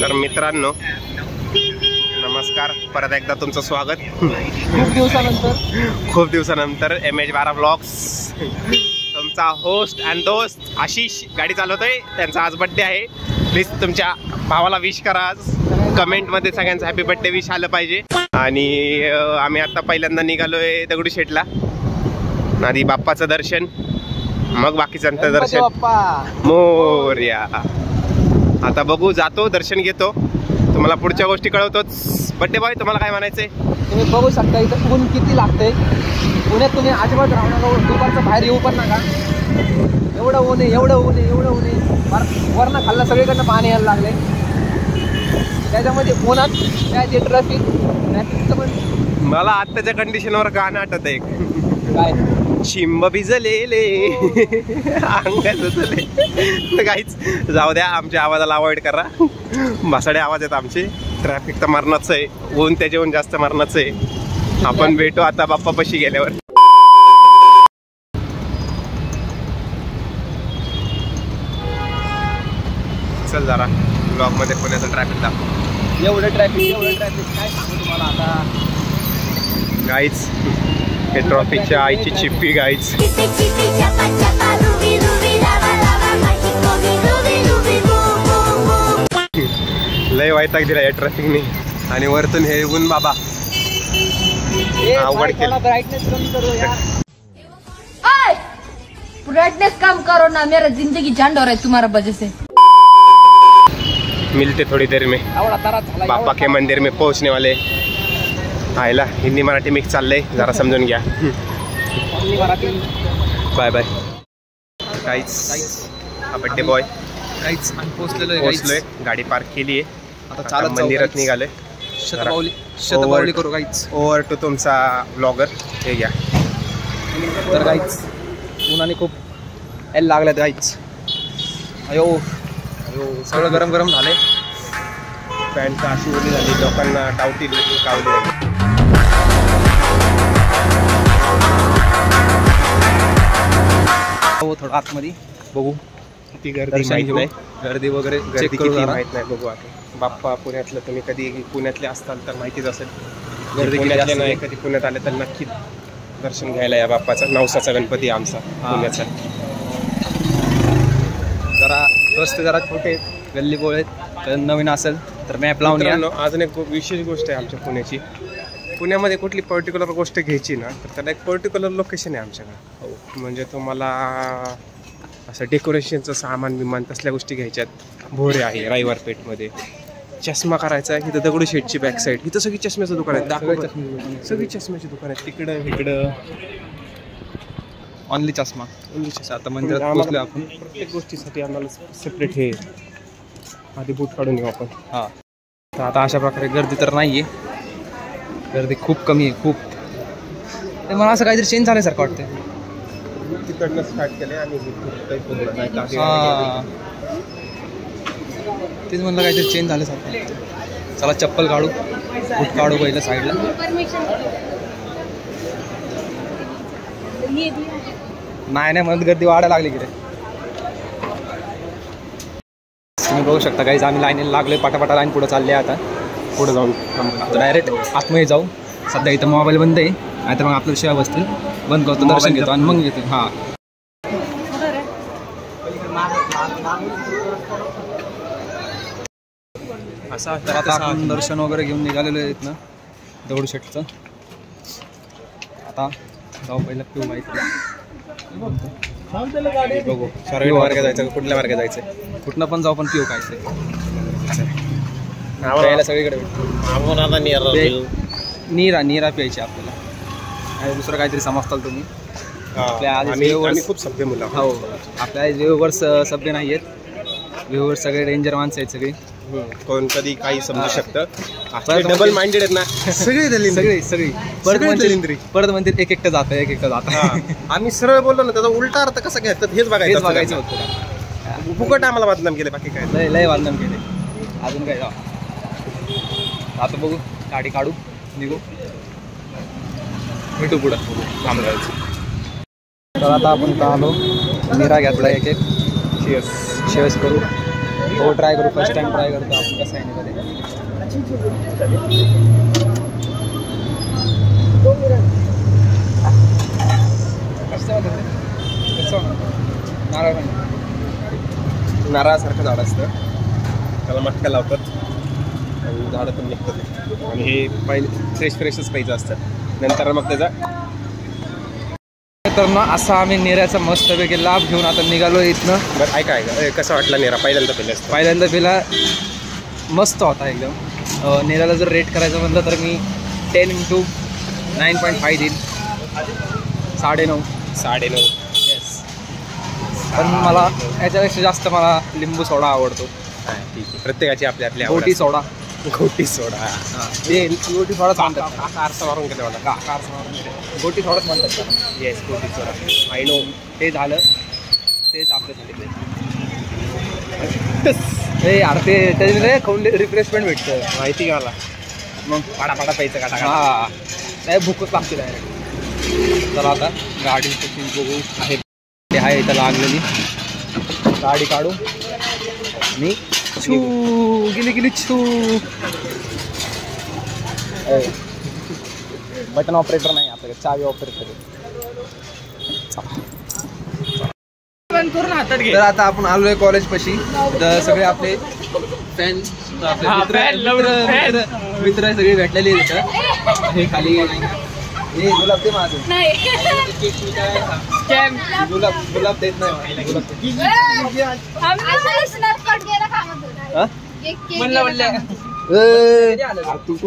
तर मित्रांनो नमस्कार, परत एकदा तुमचं स्वागत खूप दिवसानंतर MH12 ब्लॉग्स. तुमचा होस्ट अँड दोस्त आशिष गाडी चालवतोय. त्यांचा आज बड्डे आहे. प्लीज तुमच्या भावाला विश करा. आज कमेंटमध्ये सगळ्यांचा हॅपी बड्डे विश आलं पाहिजे. आणि आम्ही आता पहिल्यांदा निघालोय दगडूशेठला. आधी बाप्पाचं दर्शन, मग बाकीचं दर्शन. मोरया. आता बघू, जातो, दर्शन घेतो, तुम्हाला पुढच्या गोष्टी कळवतोच. बड्डे बॉय, तुम्हाला काय म्हणायचंय? तुम्ही बघू शकता इथं ऊन किती लागतंय. पुण्यात तुम्ही अजिबात राहू नका, दुपारचं बाहेर येऊ पण नका. एवढं ऊन आहे, एवढं ऊन आहे, एवढं ऊन आहे. वरनं खाल्लं सगळीकडनं पाणी यायला लागले. त्याच्यामध्ये उन्हात काय ते ट्रॅफिकचं पण. मला आत्ताच्या कंडिशनवर गाणं आठवत आहे. काय चिंब भिजलेले अंगात तर काहीच जाऊ द्या. आमच्या आवाजाला अवॉइड करा. भासाडे आवाज आहेत आमचे. ट्रॅफिक तर मरणाचं आहे, ऊन त्याच्याहून जास्त मरणाचं आहे. आपण भेटू आता बाप्पापाशी गेल्यावर. चल जरा ब्लॉग मध्ये पुण्याचं ट्रॅफिक दाखव. एवढं ट्रॅफिक काय सांगू तुम्हाला आता. गाईच हे ट्रॉफिकच्या आईची चिप्पी गाईच. लय वैताग दिला या ट्रॅफिकने. आणि वरतून हे ऊन बाबा अवघड केलं. ब्राइटनेस कमी करो यार. ब्राइटनेस कम करो ना, मेरा जिंदगी झंड हो रहा है तुम्हारा वजह से. मिलते थोड़ी देर में. बाप्पा के मंदिर में पहुंचने वाले. आयला हिंदी मराठी मिक्स चाललंय, जरा समजून घ्या. Bye bye guys. हा बड्डे बॉय काहीच पोहोचलोय. गाडी पार्क केली आहे. आता मंदिरात निघालोय. शतबावली करू काहीच. ओव्हर टू तुमचा ब्लॉगर. हे घ्या. तर काहीच उन्हाने खूप यायला लागल्यात काहीच. अयो सगळं गरम गरम झालंय. पॅन्ट अशी ओली झाली, लोकांना टावटी कावली. थोडं आतमध्ये बघू ती गर्दी माहित नाही. गर्दी वगैरे गर्दी किती माहित नाही, बघू आता. बाप्पा पुण्यातलं, तुम्ही कधी पुण्यातले असताल तर माहितीच असेल. गर्दी पुण्यातले नाही, कधी पुण्यात आले तर नक्की दर्शन घ्यायला या बाप्पाचा. नवसाचा गणपती आमचा पुण्याचा. जरा रस्ते जरा छोटे, गल्ली बोळ आहेत. नवीन असेल तर मॅप लावून या. अजून एक विशेष गोष्ट आहे आमच्या पुण्याची. पुण्यामध्ये कुठली पर्टिक्युलर गोष्ट घ्यायची ना, तर त्याला एक पर्टिक्युलर लोकेशन आहे आमच्याकडे. म्हणजे तुम्हाला असं डेकोरेशनचं सामान विमान तसल्या गोष्टी घ्यायच्यात. भोरे आहे रायवारपेठमध्ये. चष्मा करायचा आहे इथं दगडूशेठची बॅक साईड. इथं सगळी चष्म्याचं दुकान आहे. सगळी चष्म्याची दुकान आहेत. तिकडं इकडं ऑनली चष्मा. आता मंदिरात पोहोचलो आपण. प्रत्येक गोष्टीसाठी आम्हाला सेपरेट हे आधी बूट काढून येऊ आपण. हां, तर आता अशा प्रकारे गर्दी तर नाही आहे. गर्दी खूप कमी आहे, खूप. ते मला असं काहीतरी चेंज झाल्यासारखं वाटतं. तिकडनं स्टार्ट केलं आणि तेच म्हणलं काहीतरी चेंज झाल्यासारखं. चला चप्पल काढू, बूट काढू पहिलं साईडला. नाही म्हणत गर्दी वाढायला लागली की. तुम्ही बघू शकता काहीच आम्ही लाईनीला लागलोय. पाटापाटा लाईन पुढे चालली आहे. आता पुढे जाऊन डायरेक्ट आतमध्ये जाऊ. सध्या इथं मोबाईल बंद आहे, नाही तर मग आपल्या शिवाय बसतील. बंद करतो, दर्शन घेतो आणि मग येतो. हां, असा तर आता आपण दर्शन वगैरे घेऊन निघालेलो आहेत ना दगडूशेठचं. आता जाऊ पहिलं पिऊ माहिती. बघू सर्व मार्गे जायचं, कुठल्या मार्गे जायचं. कुठनं पण जाऊ, पण पिऊ काय प्यायला सगळीकडे नीरा प्यायची आपल्याला. आणि दुसरं काहीतरी समजताल तुम्ही. आम्ही खूप सभ्य मुलं. हो, आपल्या व्ह्यूवर्स सभ्य नाही आहेत. व्ह्यूवर्स सगळे डेंजर माणसं आहेत सगळी. कोण कधी काही समजू शकतं. डबल माइंडेड आहेत ना सगळी. परत म्हणतील एक एकटं जातं. आम्ही सरळ बोललो ना, त्याचा उलटा अर्थ कसा घ्यायचा हेच बघायचं होतं. फुकट आम्हाला बदनाम केले, बाकी काय लय बदनाम केले. अजून काय आता बघू, गाडी काढू, निघू, भेटू पुढं. तर आता आपण आलो. नीरा घेतला एक. शेअर्स करू. हो ट्राय करू, फर्स्ट टाइम ट्राय करतो आपण कसं आहे मध्ये. नारळासारखं झाड असतं, त्याला मटका लावतात आणि झाडं पण निघतात. आणि हे पहिले फ्रेशच पाहिजे असतं, नंतर मग त्याचा. तर ना असा आम्ही नेऱ्याचा मस्तपैकी लाभ घेऊन आता निघालो इथनं. बरं ऐका कसं वाटलं नेरा पहिल्यांदा पिल्यास? पहिल्यांदा पिला मस्त होता एकदम. नेऱ्याला जर रेट करायचं म्हटलं तर मी 10 × 9.5 देईन. 9.5. येस. पण मला याच्यापेक्षा जास्त मला लिंबू सोडा आवडतो. ठीक आहे, प्रत्येकाची आपली आपली गोटी सोडा. गोटी सोडा ते गोटी सोडाच म्हणतात. आरसा मारून गेले मला. गोटी सोडाच म्हणतात. येस, गोटी सोडा. I know. ते झालं, तेच आपल्यासाठी ते यार ते त्याच्यामध्ये खाऊन रिफ्रेशमेंट भेटतं, माहिती का मला. मग पाडापाडा प्यायचं काटा. हां नाही भूकच लागते डायरेक्ट. तर आता गाडी कशी बघू आहे, ते आहे इथं लागलेली. गाडी काढू आणि छू गेली छू. बटन ऑपरेटर नाही आपल्याकडे, चावी ऑपरेटर. तर आता आपण आलोय कॉलेज पाशी. तर सगळे आपले फॅन मित्र सगळे भेटलेले तिथं. हे खाली हे गुलाब ते माझं गुलाब देत नाही.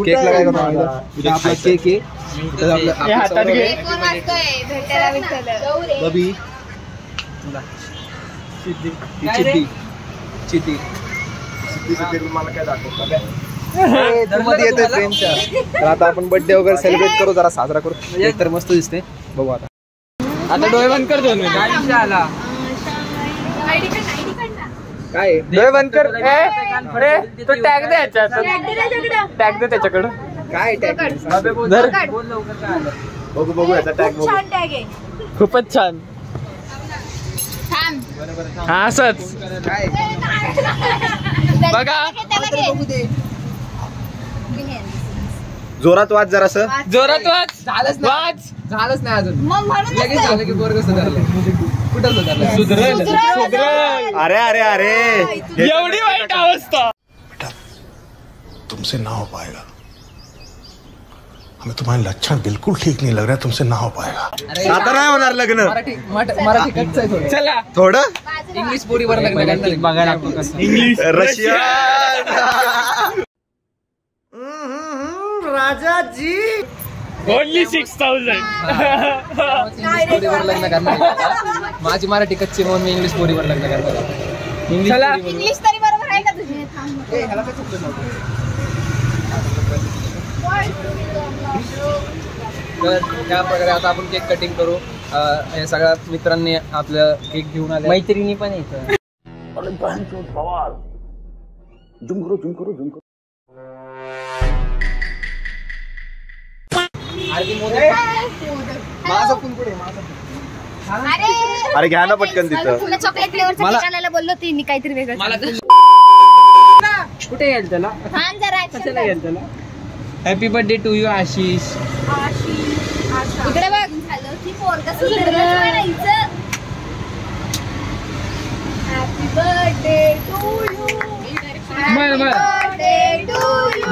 केक काय करतो आपला केक आहे. चिती मला काय दाखवतो मध्ये येतोय प्रेमच्या. तर आता आपण बर्थडे वगैरे सेलिब्रेट करू, जरा साजरा करू. एक तर मस्त दिसते, बघू आता. आता डोळे बंद कर 2 मिनिट. आला काय डोळे बंद कर. तो टॅग दे याच्यात, टॅग दे त्याच्याकडं. काय टॅग बघू याचा टॅग बघू. खूपच छान. हा असंच काय बघा. जोरात वाच जरासं. जोरात वाच. झालंच नाही अजून. लगेच झालं की पोरगं सुधारलं. कुठं सुधारलं? अरे अरे अरे एवढी वाईट अवस्था. बेटा तुमसे ना हो पाएगा, हमें तुम्हारे लक्षण बिल्कुल ठीक नहीं लग रहा है, तुमसे ना हो पाएगा. आता नाही होणार लग्न. मराठी कच्च आहे थोडं. चला थोडं इंग्लिश पोरीवर लग्न करणार. बघायला इंग्लिश रशिया. राजाजी ओनली 6000. पोरीवर लग्न करणार. माझी मराठी कच्ची म्हणून मी इंग्लिश पोरीवर लग्न करणार. इंग्लिश तरी बरोबर आहे का तुझे? तर त्या प्रकारे आता आपण केक कटिंग करू. हे सगळ्या मित्रांनी आपलं केक घेऊन आले, मैत्रिणी पण येतं. अरे घ्या ना पटकन तिथं. तुला चॉकलेट फ्लेवरचं केक आणायला बोललो होती मी, काहीतरी वेगळं. कुठे गेल त्याला? थांब जरा. कशाला गेल त्याला? Happy birthday to you Ashish. इकडे बघ. झालं की पोरगं सुधारलं म्हणायचं. Happy birthday to you. मळ मळ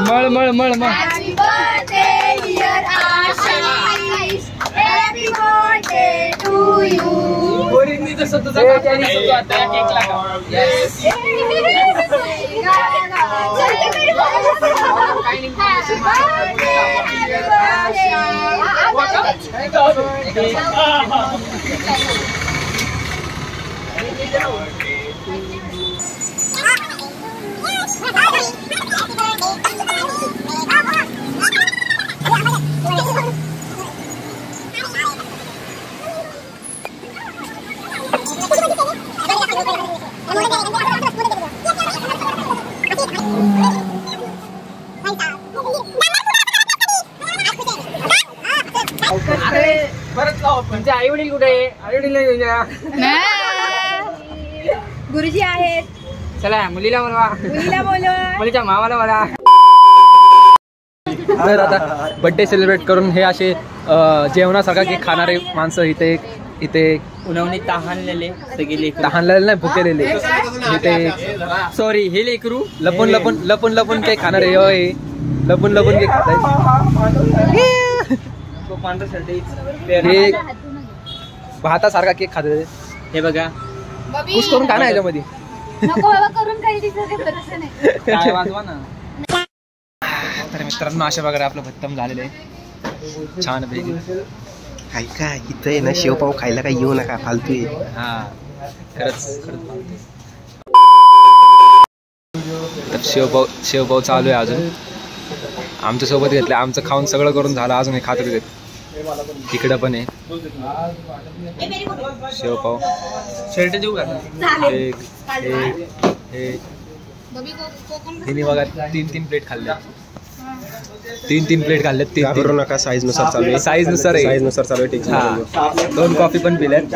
मळ मळ मळ मळ. Happy birthday dear Ashish. Happy birthday to you. पोरींनी जसं तुझा काका दिसतो आता केक लागा. यस. तुमचे आई वडील कुठे? आई वडील गुरुजी आहेत. चला मुलीला बोलवा मुलीच्या मामाला बोला. तर आता बर्थडे सेलिब्रेट करून हे असे जेवणासारखा केक खाणारे माणसं इथे उन्हावणी तहानलेले सगळे तहानलेले नाही भुकेलेले इथे सॉरी हे लेकरू लपून केक खाणारे होय लपून केक खात हे भातासारखा केक खात हे बघा कुस करून खा ना याच्यामध्ये काय वाजवा ना. तर मित्रांनो अशा प्रकारे आपलं भत्तम झालेलं आहे छान पैकी. ऐका इथं आहे ना शेवपाव खायला काही येऊ नका फालतू आहे. हा खरंच तर शेवपाव चालू आहे अजून आमच्या सोबत घेतलं आमचं खाऊन सगळं करून झालं अजून हे खात घेत तिकडं पण आहे शेवपाव शर्ट देऊ का तिने बघा 3 प्लेट खाल्ल्या 3 प्लेट खाल्ल्यात करू नका साईज नुसार चालू आहे. साईज नुसार आहे. साईज नुसार चालू आहे. ठीक हा 2 कॉफी पण पिल्यात.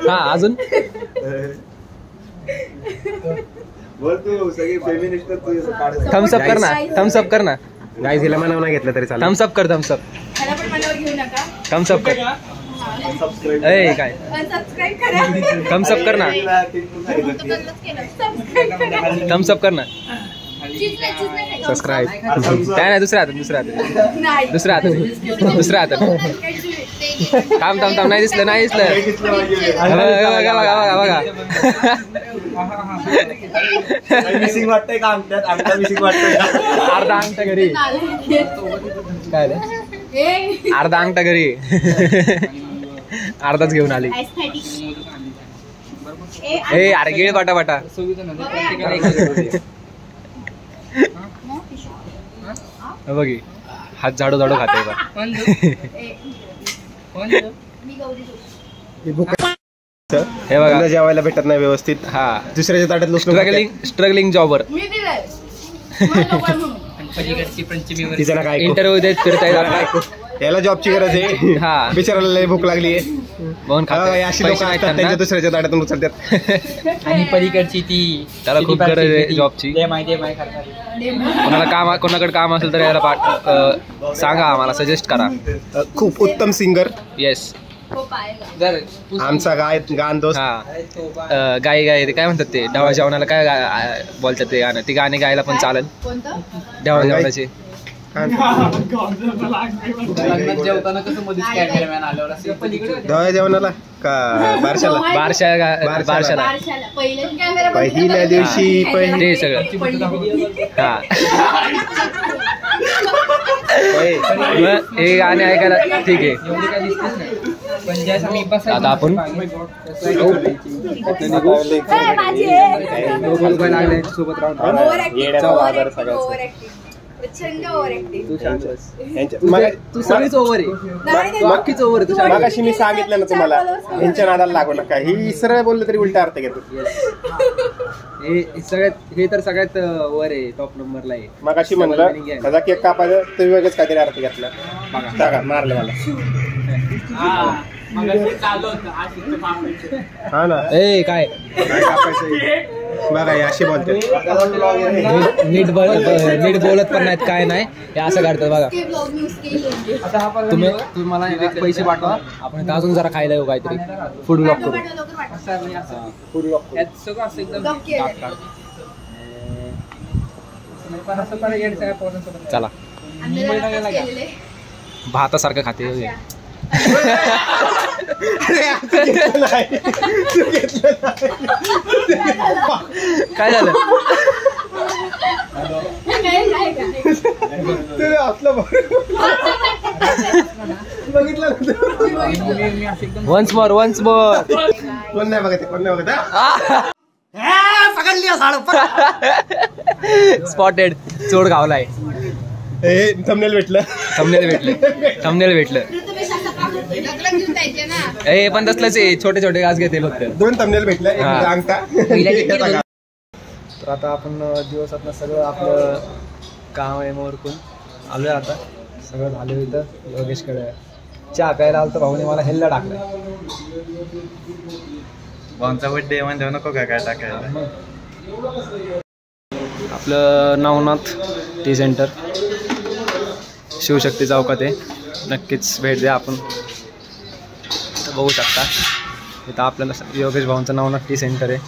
हा अजून थम्सअप कर ना गाईज हिला मनाव नाही घेतलं तरी चालेल. थम्सअप कर थम्सअप कर ए काय थम्सअप कर ना थम्सअप कर ना सबस्क्राईब काय नाही दुसऱ्या हातात थांब नाही दिसलं बघा मिसिंग वाटतंय का आमच्या मिसिंग वाटतंय अर्धा अंगठा घरी काय अर्धा अंगठा घरी अर्धाच घेऊन आली ए अरे गेळ बाटा बघी हात झाडू खाते बा हे बघा जेवायला भेटत नाही व्यवस्थित. हा दुसऱ्याच्या ताटात स्ट्रगलिंग जॉबर तिचं ना काय इंटरव्ह्यू देत फिरताय याला जॉबची गरज आहे. हा बिचाराला लय भूक लागली आहे. म्हणून अशी लोक असतात त्यांच्या दुसऱ्याच्या ताटातून उचलतात. आणि पलीकडची ती त्याला खूप गरज आहे जॉबची. कोणाकडे काम असेल तर याला सांगा आम्हाला सजेस्ट करा. खूप उत्तम सिंगर. येस आमचा गान दोस्त. हा गाय ते काय म्हणतात ते ढवळ्या जेवणाला काय बोलतात ते गाणं ती गाणे गायला पण चालेल ढवळ्या जेवणाचे. जेवताना कसं मध्येच कॅमेरामॅन आल्यावर ढवळ्या जेवणाला का बारशाला पहिल्या दिवशी ते सगळं हा हे गाणे ऐकायला ठीक आहे. आता आपण सोबत राहून तू सगळीच ओव्हर आहे बाकीच ओव्हर आहे. मगाशी मी सांगितलं ना तुम्हाला यांच्या नादाला लागू नका. ही सरळ बोललं तरी उलटा अर्थ घेतो. हे तर सगळ्यात वर आहे टॉप नंबरला आहे. मगाशी म्हणलं त्याचा केक कापायचं तुम्ही वेगळंच काहीतरी अर्थ घेतला. बघा मारलं मला. हा ना ए काय बघा अशी बोलते नीट बोलत पण नाहीत काय नाही हे असं काढतात बघा. तुम्ही मला पैसे पाठवा आपण अजून जरा खायला येऊ काहीतरी फूड ब्लॉक करू. चला भातासारखं खाते. काय झालं वन्स मोर कोण नाही बघत स्पॉटेड चोड गावलाय. थंबनेल भेटलं. हे पण तसलंच आहे छोटे घास घेते फक्त. 2 थंबनेल भेटले. तर आता आपण दिवसातनं सगळं आपलं काम आहे मोरकून आलोय. आता सगळं झालं इथं योगेशकडे चहा प्यायला आलो तर भाऊने मला हेल्ला टाकलाय. भाऊंचा बर्थडे म्हणजे नको काय टाकायला. आपलं नवनाथ टी सेंटर शिवशक्ती चौकात आहे. नक्कीच भेट द्या. आपण बघू शकता इथं आपल्याला योगेश भाऊंचं नवनाथ टी सेंटर आहे.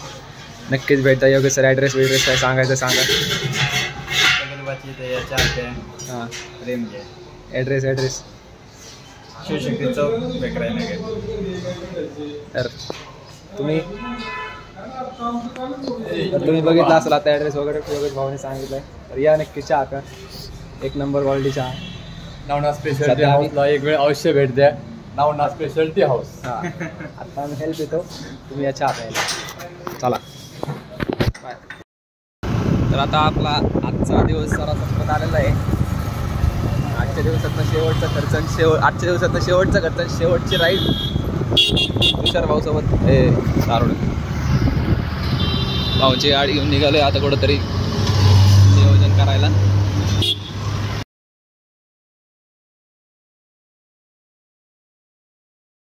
नक्कीच भेट द्या. योगेश सर ॲड्रेस काय सांगायचं सांगा. हां प्रेम घ्या. ॲड्रेस शिवशक्ती चौक बेकरायनगर. तर तुम्ही बघितलं असेल आता ॲड्रेस वगैरे योगेश भाऊने सांगितलं आहे. तर या नक्की चहा का. एक नंबर क्वालिटी चहा. नवनाथ स्पेशलिटी हाऊसला एक वेळ अवश्य भेट द्या. Navnath speciality house. हां आता आम्ही हेल्प येतो. तुम्ही या चहा प्यायला चला. बाय. तर आता आपला आजचा दिवस सारा संपत आलेला आहे. आजच्या दिवसातनं शेवटचा खर्च आजच्या दिवसातनं शेवटचा खर्च शेवटची राईड तुषार भाऊसोबत दारोडे भाऊची गाडी घेऊन निघालो आता कुठंतरी नियोजन करायला.